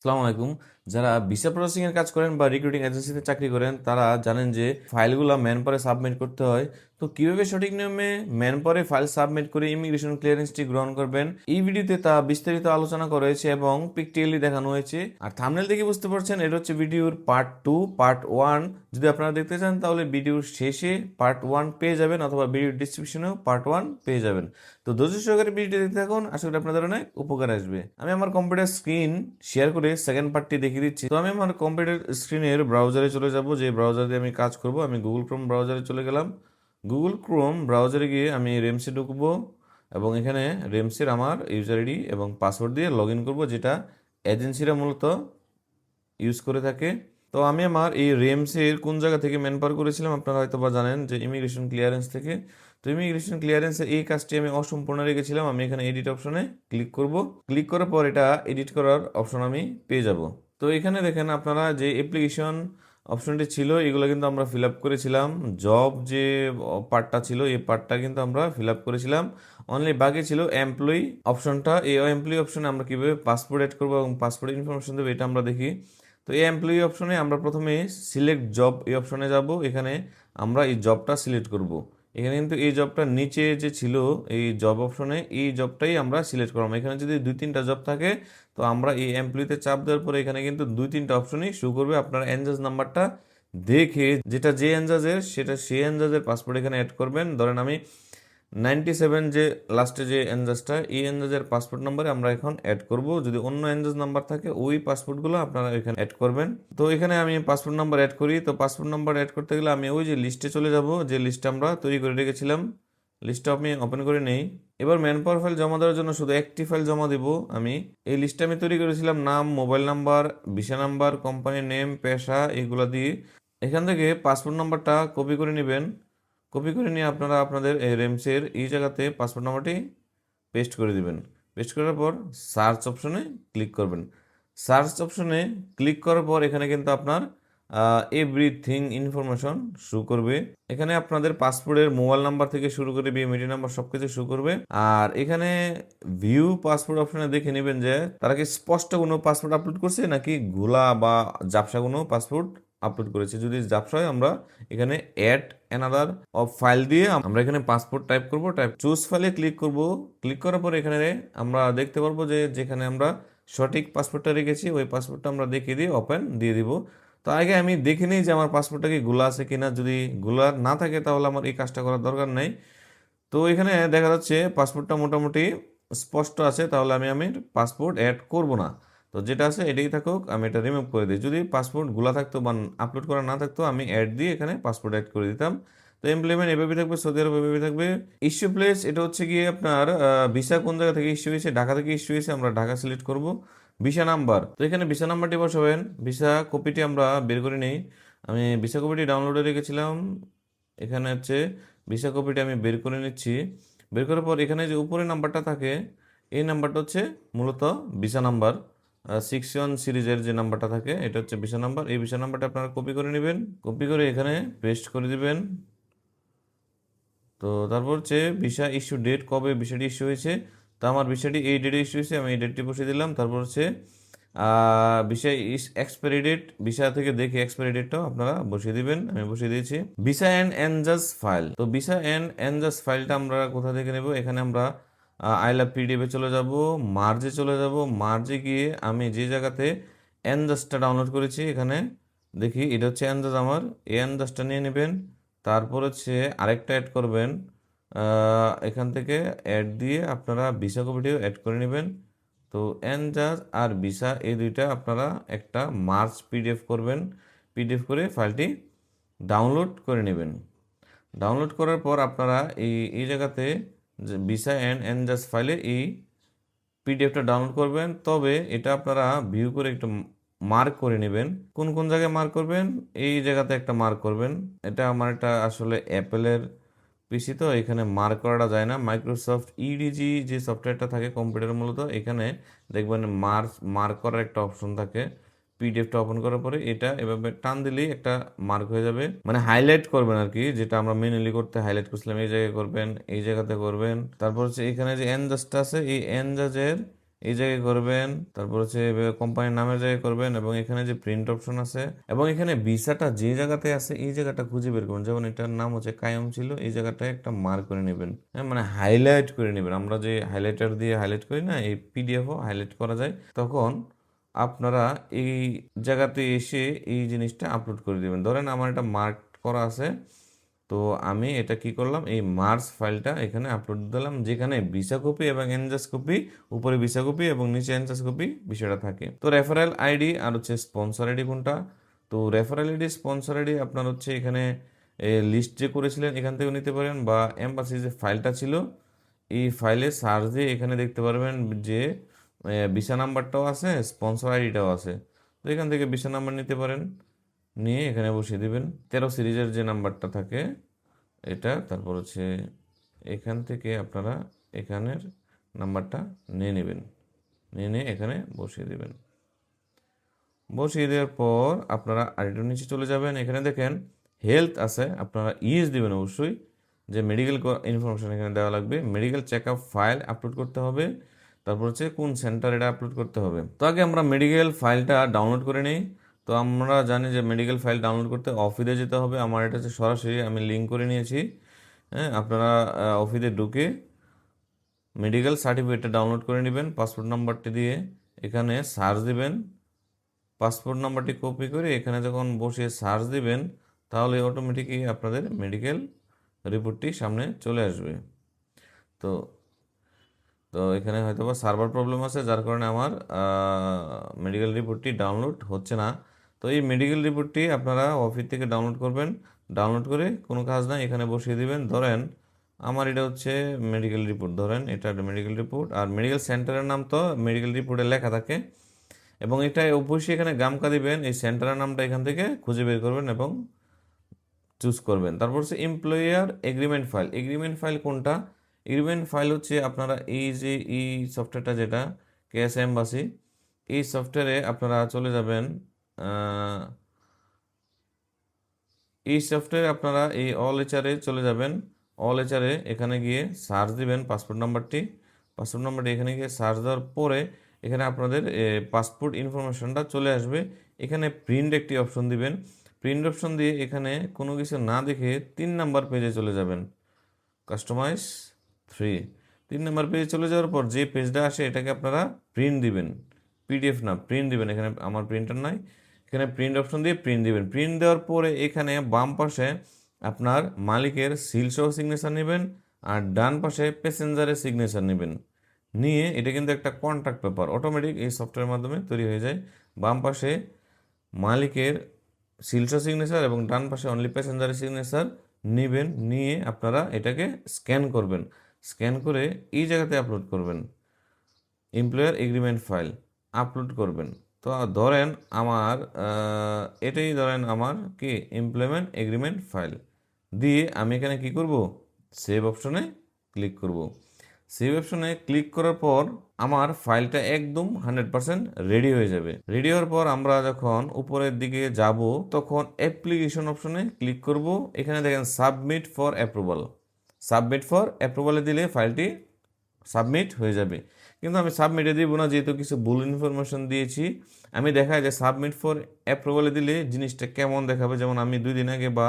আসসালামু আলাইকুম। যারা ভিসা প্রসেসিং এর কাজ করেন বা রিক্রুটিং এজেন্সিতে চাকরি করেন তারা জানেন যে ফাইলগুলো ম্যানপাওয়ারে সাবমিট করতে হয়। তো কিভাবে সঠিক নিয়মে ম্যানপাওয়ারে ফাইল সাবমিট করে ইমিগ্রেশন ক্লিয়ারেন্সটি গ্রহণ করবেন, এই ভিডিওতে তা বিস্তারিত আলোচনা করা হয়েছে এবং পিকটিক্যালি দেখানো হয়েছে। আর থাম্বনেল দেখে বুঝতে পারছেন এটা হচ্ছে ভিডিওর পার্ট 2। পার্ট 1 যদি আপনারা দেখতে চান তাহলে ভিডিওর শেষে পার্ট 1 পেয়ে যাবেন, অথবা ভিডিওর ডিসক্রিপশনেও পার্ট 1 পেয়ে যাবেন। তো ধৈর্য সহকারে ভিডিওটি দেখতে থাকুন, আশা করি আপনাদের অনেক উপকার আসবে। আমি আমার কম্পিউটার স্ক্রিন শেয়ার করে সেকেন্ড পার্টটি দেখিয়ে দিচ্ছি। তো আমি আমার কম্পিউটার স্ক্রিনের ব্রাউজারে চলে যাব, যে ব্রাউজার দিয়ে আমি কাজ করব। আমি গুগল ক্রোম ব্রাউজারে চলে গেলাম। গুগল ক্রোম ব্রাউজারে গিয়ে আমি রেমসে ঢুকবো এবং এখানে রেমসের আমার ইউজার আইডি এবং পাসওয়ার্ড দিয়ে লগ ইন করবো, যেটা এজেন্সিরা মূলত ইউজ করে থাকে। তো আমি আমার এই রেমসের কোন জায়গা থেকে ম্যানপাওয়ার করেছিলাম আপনারা হয়তো বা জানেন, যে ইমিগ্রেশন ক্লিয়ারেন্স থেকে। তো ইমিগ্রেশন ক্লিয়ারেন্সের এই কাজটি আমি অসম্পূর্ণ রেখেছিলাম। আমি এখানে এডিট অপশনে ক্লিক করব। ক্লিক করার পর এটা এডিট করার অপশন আমি পেয়ে যাব। তো এখানে দেখেন আপনারা যে অ্যাপ্লিকেশন অপশনটি ছিল এগুলো কিন্তু আমরা ফিল আপ করেছিলাম। জব যে পার্টটা ছিল এই পার্টটা কিন্তু আমরা ফিল আপ করেছিলাম। অনলি বাকি ছিল এমপ্লয়ি অপশনটা। এই এমপ্লয়ি অপশনে আমরা কিভাবে পাসপোর্ট অ্যাড করবো এবং পাসপোর্ট ইনফরমেশন দেবো এটা আমরা দেখি। তো এই এমপ্লয়ি অপশনে আমরা প্রথমে সিলেক্ট জব এই অপশনে যাব। এখানে আমরা এই জবটা সিলেক্ট করব। এখানে কিন্তু এই জবটার নিচে যে ছিল এই জব অপশনে এই জবটাই আমরা সিলেক্ট করলাম। এখানে যদি 2-3টা জব থাকে তো আমরা এই এমপ্লয়িতে চাপ দেওয়ার পরে এখানে কিন্তু 2-3টা অপশনই শো করবে। আপনার এনজাজ নাম্বারটা দেখে যেটা যে এনজাজের সেটা সেই এনজাজের পাসপোর্ট এখানে অ্যাড করবেন। ধরেন আমি 97 যে লাস্টে যে এনজাজটা এই এনজাজের পাসপোর্ট নাম্বারে আমরা এখন অ্যাড করব। যদি অন্য এনজাজ নাম্বার থাকে ওই পাসপোর্টগুলো আপনারা এখানে অ্যাড করবেন। তো এখানে আমি পাসপোর্ট নাম্বার অ্যাড করি। তো পাসপোর্ট নাম্বার অ্যাড করতে গেলে আমি ওই যে লিস্টে চলে যাব, যে লিস্টটা আমরা তৈরি করে রেখেছিলাম। লিস্টটা আমি ওপেন করে নেই। এবার ম্যানপাওয়ার ফাইল জমা দেওয়ার জন্য শুধু একটি ফাইল জমা দেব আমি। এই লিস্টটা আমি তৈরি করেছিলাম নাম, মোবাইল নাম্বার, ভিসা নাম্বার, কোম্পানির নেম, পেশা, এগুলা দিয়ে। এখান থেকে পাসপোর্ট নাম্বারটা কপি করে নেবেন। কপি করে নিয়ে আপনারা আপনাদের এই রেমসের এই জায়গাতে পাসপোর্ট নাম্বারটি পেস্ট করে দিবেন। পেস্ট করার পর সার্চ অপশনে ক্লিক করবেন। সার্চ অপশনে ক্লিক করার পর এখানে কিন্তু আপনার এভরিথিং ইনফরমেশন শো করবে। এখানে আপনাদের পাসপোর্টের মোবাইল নাম্বার থেকে শুরু করে বিএমইডি নাম্বার সবকিছু শো করবে। আর এখানে ভিউ পাসপোর্ট অপশনে দেখে নেবেন যে তারা কি স্পষ্ট কোনো পাসপোর্ট আপলোড করছে নাকি গোলা বা ঝাপসা কোনো পাসপোর্ট আপলোড করেছে। যদি ঝাপসা হয় আমরা এখানে অ্যাড অ্যানাদার অফ ফাইল দিয়ে আমরা এখানে পাসপোর্ট টাইপ করব। টাইপ চুজ ফাইলে ক্লিক করব। ক্লিক করার পর এখানে আমরা দেখতে পারবো যে যেখানে আমরা সঠিক পাসপোর্টটা রেখেছি ওই পাসপোর্টটা আমরা দেখিয়ে দিয়ে ওপেন দিয়ে দিব। তো আগে আমি দেখে নিই যে আমার পাসপোর্টটা কি গোলা আছে কিনা। যদি গোলা না থাকে তাহলে আমার এই কাজটা করার দরকার নেই। তো এখানে দেখা যাচ্ছে পাসপোর্টটা মোটামুটি স্পষ্ট আছে, তাহলে আমি পাসপোর্ট অ্যাড করব না। তো যেটা আছে এটাই থাকুক, আমি এটা রিমুভ করে দিই। যদি পাসপোর্ট গুলা থাকতো বা আপলোড করা না থাকতো আমি অ্যাড দিয়ে এখানে পাসপোর্ট অ্যাড করে দিতাম। তো এমপ্লয়মেন্ট এভাবে থাকবে, সৌদি আরব এভাবে থাকবে। ইস্যু প্লেস এটা হচ্ছে গিয়ে আপনার ভিসা কোন জায়গা থেকে ইস্যু হয়েছে, ঢাকা থেকে ইস্যু হয়েছে, আমরা ঢাকা সিলেক্ট করব। ভিসা নাম্বার, তো এখানে ভিসা নাম্বারটি বসাবেন। ভিসা কপিটি আমরা বের করে নিই। আমি ভিসা কপিটি ডাউনলোডে রেখেছিলাম। এখানে হচ্ছে ভিসা কপিটি আমি বের করে নিচ্ছি। বের করার পর এখানে যে উপরে নাম্বারটা থাকে এই নাম্বারটা হচ্ছে মূলত ভিসা নাম্বার। 61 সিরিজের যে নাম্বারটা থাকে এটা হচ্ছে ভিসা নাম্বার। এই ভিসা নাম্বারটা আপনারা কপি করে নেবেন। কপি করে এখানে পেস্ট করে দিবেন। তো তারপর হচ্ছে ভিসা ইস্যু ডেট, কবে ভিসাটি ইস্যু হয়েছে। তো আমার ভিসাটি এই ডেটে ইস্যু হয়েছে, আমি এই ডেটটি বসিয়ে দিলাম। তারপর হচ্ছে ভিসা এক্সপায়ারি ডেট, ভিসা থেকে দেখে এক্সপায়ারি ডেটটাও আপনারা বসিয়ে দিবেন। আমি বসিয়ে দিয়েছি। ভিসা অ্যান্ড এনজাস ফাইল, তো ভিসা অ্যান্ড এনজাস ফাইলটা আমরা কোথা থেকে নেব। এখানে আমরা আই লাভ পিডিএফে চলে যাব, মার্জে চলে যাব। মার্জে গিয়ে আমি যে জায়গাতে এনজাসটা ডাউনলোড করেছি এখানে দেখি এটা হচ্ছে এনজাস আমার। এই এনজাসটা নিয়ে নেবেন। তারপর হচ্ছে আরেকটা অ্যাড করবেন। এখান থেকে অ্যাড দিয়ে আপনারা ভিসা কপিটিও অ্যাড করে নেবেন। তো এনজাজ আর ভিসা এই দুইটা আপনারা একটা মার্চ পিডিএফ করবেন। পিডিএফ করে ফাইলটি ডাউনলোড করে নেবেন। ডাউনলোড করার পর আপনারা এই এই জায়গাতে যে ভিসা অ্যান্ড এনজাজ ফাইলে এই পিডিএফটা ডাউনলোড করবেন। তবে এটা আপনারা ভিউ করে একটু মার্ক করে নেবেন। কোন কোন জায়গায় মার্ক করবেন, এই জায়গাতে একটা মার্ক করবেন। এটা আমার এটা আসলে অ্যাপেলের পিসি, তো এখানে মার্ক করাটা যায় না। মাইক্রোসফট ইডিজি যে সফটওয়্যারটা থাকে কম্পিউটার মূলত এখানে দেখবেন মার্ক করার একটা অপশন থাকে। পিডিএফটা ওপেন করার পরে এটা এভাবে টান দিলেই একটা মার্ক হয়ে যাবে, মানে হাইলাইট করবেন আর কি। যেটা আমরা ম্যানুয়ালি করতে হাইলাইট করছিলাম এই জায়গায় করবেন, এই জায়গাতে করবেন। তারপর হচ্ছে এখানে যে এনজাজটা আছে এই এনজাজের এই জায়গায় করবেন, তারপর হচ্ছে কোম্পানির নামের জায়গায় করবেন, এবং এখানে যে প্রিন্ট অপশন আছে এবং এখানে ভিসাটা যে জায়গাতে আছে এই জায়গাটা খুঁজে বের করবেন। যেমন এটার নাম হচ্ছে কায়ম ছিল, এই জায়গাটায় একটা মার্ক করে নেবেন, হ্যাঁ, মানে হাইলাইট করে নেবেন। আমরা যে হাইলাইটার দিয়ে হাইলাইট করি না, এই পিডিএফও হাইলাইট করা যায়। তখন আপনারা এই জায়গাতে এসে এই জিনিসটা আপলোড করে দেবেন। ধরেন আমার এটা মার্ক করা আছে, তো আমি এটা কি করলাম, এই মার্স ফাইলটা এখানে আপলোড দিলাম, যেখানে ভিসা কপি এবং এনজাস কপি, উপরে ভিসা কপি এবং নিচে এনজাস কপি বিষয়টা থাকে। তো রেফারেল আইডি আর হচ্ছে স্পন্সর আইডি কোনটা, তো রেফারেল আইডি স্পন্সর আইডি আপনার হচ্ছে এখানে লিস্ট যে করেছিলেন এখান থেকে নিতে পারেন, বা এম্বাসি যে ফাইলটা ছিল এই ফাইলে সার্চ দিয়ে এখানে দেখতে পারবেন যে ভিসা নাম্বারটাও আছে, স্পন্সর আইডিটাও আছে। তো এখান থেকে ভিসা নাম্বার নিতে পারেন, নিয়ে এখানে বসিয়ে দিবেন 13 সিরিজের যে নাম্বারটা থাকে এটা, তারপর হচ্ছে এখান থেকে আপনারা এখানের নাম্বারটা নিয়ে নেবেন, নিয়ে এখানে বসিয়ে দেবেন। বসিয়ে দেওয়ার পর আপনারা আরেকটু নিচে চলে যাবেন, এখানে দেখেন হেলথ আছে, আপনারা ইএস দিবেন অবশ্যই, যে মেডিকেল ইনফরমেশন এখানে দেওয়া লাগবে, medical check up file upload করতে হবে, তারপর হচ্ছে কোন সেন্টার এটা আপলোড করতে হবে। তো আগে আমরা মেডিকেল ফাইলটা ডাউনলোড করে নিই। তো আমরা জানি যে মেডিকেল ফাইল ডাউনলোড করতে অফিসে যেতে হবে, আমার এটা হচ্ছে সরাসরি আমি লিঙ্ক করে নিয়েছি। হ্যাঁ, আপনারা অফিসে ঢুকে মেডিকেল সার্টিফিকেটটা ডাউনলোড করে নেবেন, পাসপোর্ট নাম্বারটি দিয়ে এখানে সার্চ দিবেন, পাসপোর্ট নাম্বারটি কপি করে এখানে যখন বসে সার্চ দিবেন তাহলে অটোমেটিকই আপনাদের মেডিকেল রিপোর্টটি সামনে চলে আসবে। তো তো এখানে হয়তো বা সার্ভার প্রবলেম আছে, যার কারণে আমার মেডিকেল রিপোর্টটি ডাউনলোড হচ্ছে না। তো এই মেডিকেল রিপোর্টটি আপনারা অফিস থেকে ডাউনলোড করবেন, ডাউনলোড করে কোনো কাজ নাই এখানে বসিয়ে দিবেন। ধরেন আমার এটা হচ্ছে মেডিকেল রিপোর্ট, ধরেন এটা মেডিকেল রিপোর্ট, আর মেডিকেল সেন্টারের নাম তো মেডিকেল রিপোর্টে লেখা থাকে, এবং এটা অবশ্যই এখানে গামকা দিবেন, এই সেন্টারের নামটা এখান থেকে খুঁজে বের করবেন এবং চুজ করবেন। তারপর হচ্ছে employer agreement file, agreement file কোনটা, এগ্রিমেন্ট ফাইল হচ্ছে আপনারা এই যে এই সফটওয়্যারটা যেটা কেএস এম্বাসি, এই সফটওয়্যারে আপনারা চলে যাবেন, এই সফটওয়্যারে আপনারা এই অল এইচআরে চলে যাবেন, অল এইচআরে এখানে গিয়ে সার্চ দিবেন পাসপোর্ট নাম্বারটি, পাসপোর্ট নাম্বারটি এখানে গিয়ে সার্চ দেওয়ার পরে এখানে আপনাদের পাসপোর্ট ইনফরমেশনটা চলে আসবে। এখানে প্রিন্ট একটি অপশন দিবেন, প্রিন্ট অপশন দিয়ে এখানে কোনো কিছু না দেখে 3 নাম্বার পেজে চলে যাবেন, কাস্টমাইজ 3, 3 নাম্বার পেজে চলে যাওয়ার পর যে পেজটা আসে এটাকে আপনারা প্রিন্ট দিবেন, পিডিএফ না প্রিন্ট দিবেন। এখানে আমার প্রিন্টার নাই, এখানে প্রিন্ট অপশন দিয়ে প্রিন্ট দিবেন। প্রিন্ট দেওয়ার পরে এখানে বাম পাশে আপনার মালিকের সিল সহ সিগনেচার নেবেন, আর ডান পাশে প্যাসেঞ্জারের সিগনেচার নেবেন, নিয়ে এটা কিন্তু একটা কন্ট্রাক্ট পেপার অটোমেটিক এই সফটওয়্যারের মাধ্যমে তৈরি হয়ে যায়। বাম পাশে মালিকের সিল সহ সিগনেচার এবং ডান পাশে অনলি প্যাসেঞ্জারের সিগনেচার নেবেন, নিয়ে আপনারা এটাকে স্ক্যান করবেন, স্ক্যান করে এই জায়গাতে আপলোড করবেন, এমপ্লয়ার এগ্রিমেন্ট ফাইল আপলোড করবেন। তো ধরেন আমার এটাই ধরেন আমার কি এমপ্লয়মেন্ট এগ্রিমেন্ট ফাইল, দিয়ে আমি এখানে কি করব, সেভ অপশনে ক্লিক করব। সেভ অপশনে ক্লিক করার পর আমার ফাইলটা একদম 100% রেডি হয়ে যাবে। রেডি হওয়ার পর আমরা যখন উপরের দিকে যাব তখন অ্যাপ্লিকেশন অপশনে ক্লিক করব, এখানে দেখেন submit for approval, submit for অ্যাপ্রুভালে দিলে ফাইলটি সাবমিট হয়ে যাবে। কিন্তু আমি সাবমিটে দিব না, যেহেতু কিছু ভুল ইনফরমেশন দিয়েছি। আমি দেখায় যে সাবমিট ফর অ্যাপ্রুভালে দিলে জিনিসটা কেমন দেখাবে, যেমন আমি 2 দিন আগে বা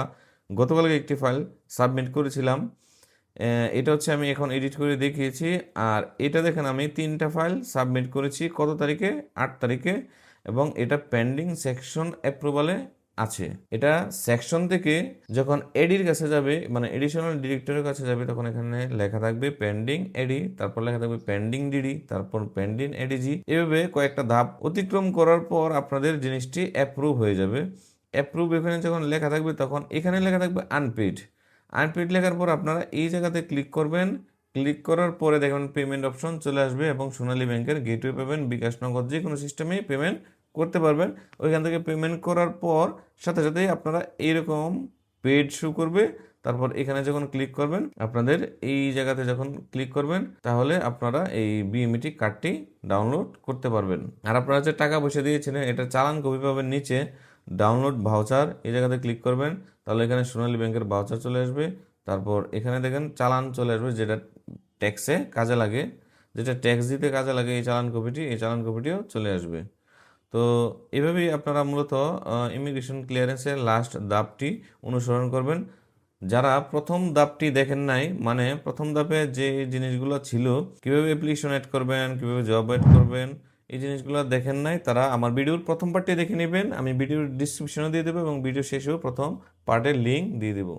গতকালকে একটি ফাইল সাবমিট করেছিলাম, এটা হচ্ছে আমি এখন এডিট করে দেখিয়েছি। আর এটা দেখেন আমি 3টা ফাইল সাবমিট করেছি কত তারিখে, 8 তারিখে, এবং এটা পেন্ডিং সেকশন অ্যাপ্রুভালে আছে। এটা সেকশন থেকে যখন এডির কাছে যাবে, মানে এডিশনাল ডিরেক্টরের কাছে যাবে, তখন এখানে লেখা থাকবে পেন্ডিং এডি, তারপর লেখা থাকবে পেন্ডিং ডিডি, তারপর পেন্ডিং এডিজি। এভাবে কয়েকটা ধাপ অতিক্রম করার পর আপনাদের জিনিসটি অ্যাপ্রুভ হয়ে যাবে। অ্যাপ্রুভ এখানে যখন লেখা থাকবে তখন এখানে লেখা থাকবে আনপেইড, আনপেইড লেখার পর আপনারা এই জায়গাতে ক্লিক করবেন, ক্লিক করার পরে দেখবেন পেমেন্ট অপশন চলে আসবে, এবং সোনালী ব্যাংকের গেটওয়ে পেমেন্ট, বিকাশ নগদ যে কোনো সিস্টেমেই পেমেন্ট করতে পারবেন। ওইখান থেকে পেমেন্ট করার পর সাথে সাথেই আপনারা এইরকম পেড শো করবে। তারপর এখানে যখন ক্লিক করবেন, আপনাদের এই জায়গাতে যখন ক্লিক করবেন তাহলে আপনারা এই বিএমইটি কার্ডটি ডাউনলোড করতে পারবেন। আর আপনারা যে টাকা পয়সা দিয়েছিলেন এটা চালান কপি পাবেন নিচে, ডাউনলোড ভাউচার এই জায়গাতে ক্লিক করবেন, তাহলে এখানে সোনালী ব্যাংকের ভাউচার চলে আসবে। তারপর এখানে দেখেন চালান চলে আসবে, যেটা ট্যাক্সে কাজে লাগে। যেটা ট্যাক্স দিতে কাজে লাগে এই চালান কপিটিও চলে আসবে। তো এভাবেই আপনারা মূলত ইমিগ্রেশন ক্লিয়ারেন্সের লাস্ট ধাপটি অনুসরণ করবেন। যারা প্রথম ধাপটি দেখেন নাই, মানে প্রথম ধাপে যে জিনিসগুলো ছিল, কিভাবে অ্যাপ্লিকেশন অ্যাড করবেন, কিভাবে জব অ্যাড করবেন, এই জিনিসগুলো দেখেন নাই, তারা আমার ভিডিওর প্রথম পার্টটি দেখে নেবেন। আমি ভিডিওর ডিসক্রিপশনে দিয়ে দেবো এবং ভিডিও শেষেও প্রথম পার্টের লিঙ্ক দিয়ে দেবো।